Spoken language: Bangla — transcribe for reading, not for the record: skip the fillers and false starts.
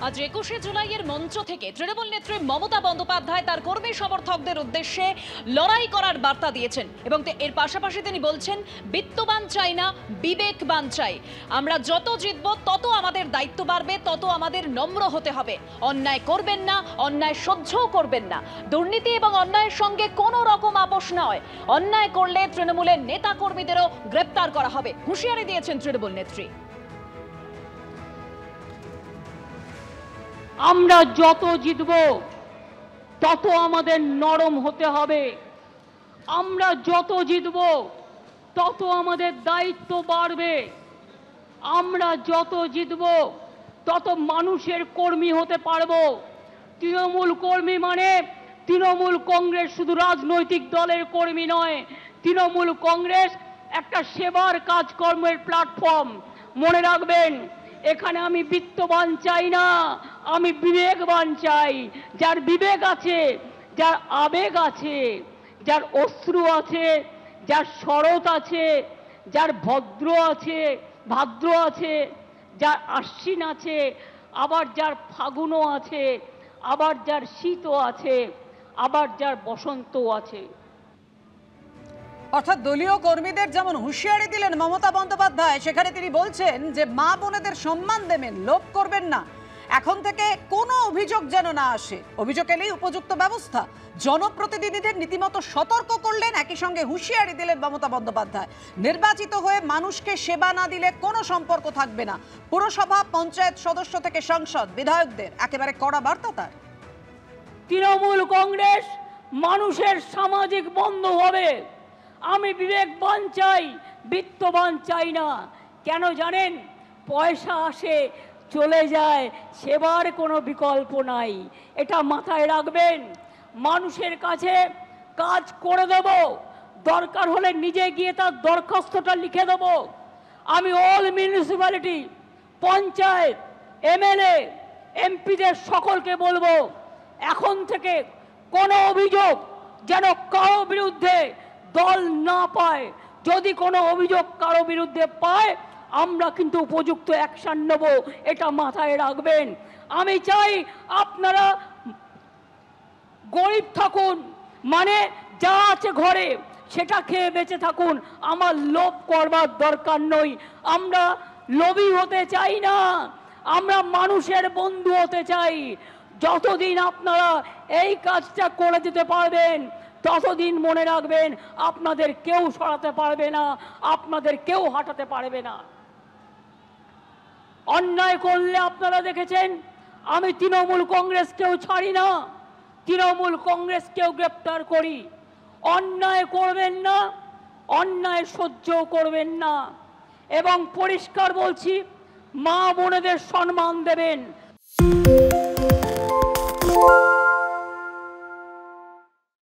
আজ ২১শে জুলাইয়ের মঞ্চ থেকে তৃণমূল নেত্রী মমতা বন্দ্যোপাধ্যায় তার কর্মী সমর্থকদের উদ্দেশ্যে লড়াই করার বার্তা দিয়েছেন এবং এর পাশাপাশি তিনি বলছেন, বিত্তবান চাই না, বিবেকবান চাই। আমরা যত জিতব তত আমাদের দায়িত্ব বাড়বে, তত আমাদের নম্র হতে হবে। অন্যায় করবেন না, অন্যায় সহ্যও করবেন না। দুর্নীতি এবং অন্যায়ের সঙ্গে কোনো রকম আপোষ নয়। অন্যায় করলে তৃণমূলের নেতা কর্মীদেরও গ্রেপ্তার করা হবে, হুঁশিয়ারি দিয়েছেন তৃণমূল নেত্রী। আমরা যত জিতব তত আমাদের নরম হতে হবে। আমরা যত জিতব তত আমাদের দায়িত্ব বাড়বে। আমরা যত জিতব তত মানুষের কর্মী হতে পারবো। তৃণমূল কর্মী মানে তৃণমূল কংগ্রেস শুধু রাজনৈতিক দলের কর্মী নয়। তৃণমূল কংগ্রেস একটা সেবার কাজকর্মের প্ল্যাটফর্ম। মনে রাখবেন, এখানে আমি বিত্তবান চাই না, আমি বিবেকবান চাই। যার বিবেক আছে, যার আবেগ আছে, যার অশ্রু আছে, যার শরৎ আছে, যার ভাদ্র আছে, যার আশ্বিন আছে, আবার যার ফাগুনও আছে, আবার যার শীতও আছে, আবার যার বসন্তও আছে। অর্থাৎ দলীয় কর্মীদের যেমন হুঁশিয়ারি দিলেন মমতা বন্দ্যোপাধ্যায়, সেখানে তিনি বলছেন যে মা বোনেদের সম্মান দেবেন, লোভ করবেন না। এখন থেকে কোনো অভিযোগ যেন না আসে, অভিযোগ এলেই উপযুক্ত ব্যবস্থা। জনপ্রতিনিধিদের রীতিমতো সতর্ক করলেন, একই সঙ্গে হুঁশিয়ারি দিলেন মমতা বন্দ্যোপাধ্যায়। নির্বাচিত হয়ে মানুষকে সেবা না দিলে কোনো সম্পর্ক থাকবে না। পুরসভা, পঞ্চায়েত সদস্য থেকে সংসদ, বিধায়কদের একেবারে কড়া বার্তা তার। তৃণমূল কংগ্রেস মানুষের সামাজিক বন্ধু হবে। আমি বিবেকবান চাই, বিত্তবান চাই না। কেন জানেন? পয়সা আসে চলে যায়, সেবার কোনো বিকল্প নাই। এটা মাথায় রাখবেন। মানুষের কাছে কাজ করে দেব, দরকার হলে নিজে গিয়ে তার দরখাস্তটা লিখে দেব। আমি অল মিউনিসিপ্যালিটি, পঞ্চায়েত, এমএলএ, এমপিদের সকলকে বলবো, এখন থেকে কোনো অভিযোগ যেন কারো বিরুদ্ধে দল না পায়। যদি কোনো অভিযোগ কারো বিরুদ্ধে পায়, আমরা কিন্তু উপযুক্ত অ্যাকশন নেব, এটা মাথায় রাখবেন। আমি চাই আপনারা গরিব থাকুন, মানে যা আছে ঘরে সেটা খেয়ে বেঁচে থাকুন। আমার লোভ করবার দরকার নই। আমরা লোভী হতে চাই না, আমরা মানুষের বন্ধু হতে চাই। যতদিন আপনারা এই কাজটা করে যেতে পারবেন, ততদিন মনে রাখবেন আপনাদের কেউ সরাতে পারবে না, আপনাদের কেউ হাঁটাতে পারবে না। অন্যায় করলে আপনারা দেখেছেন, আমি তৃণমূল কংগ্রেসকেও ছাড়ি না, তৃণমূল কংগ্রেসকেও গ্রেপ্তার করি। অন্যায় করবেন না, অন্যায় সহ্যও করবেন না। এবং পরিষ্কার বলছি, মা বোনেদের সম্মান দেবেন।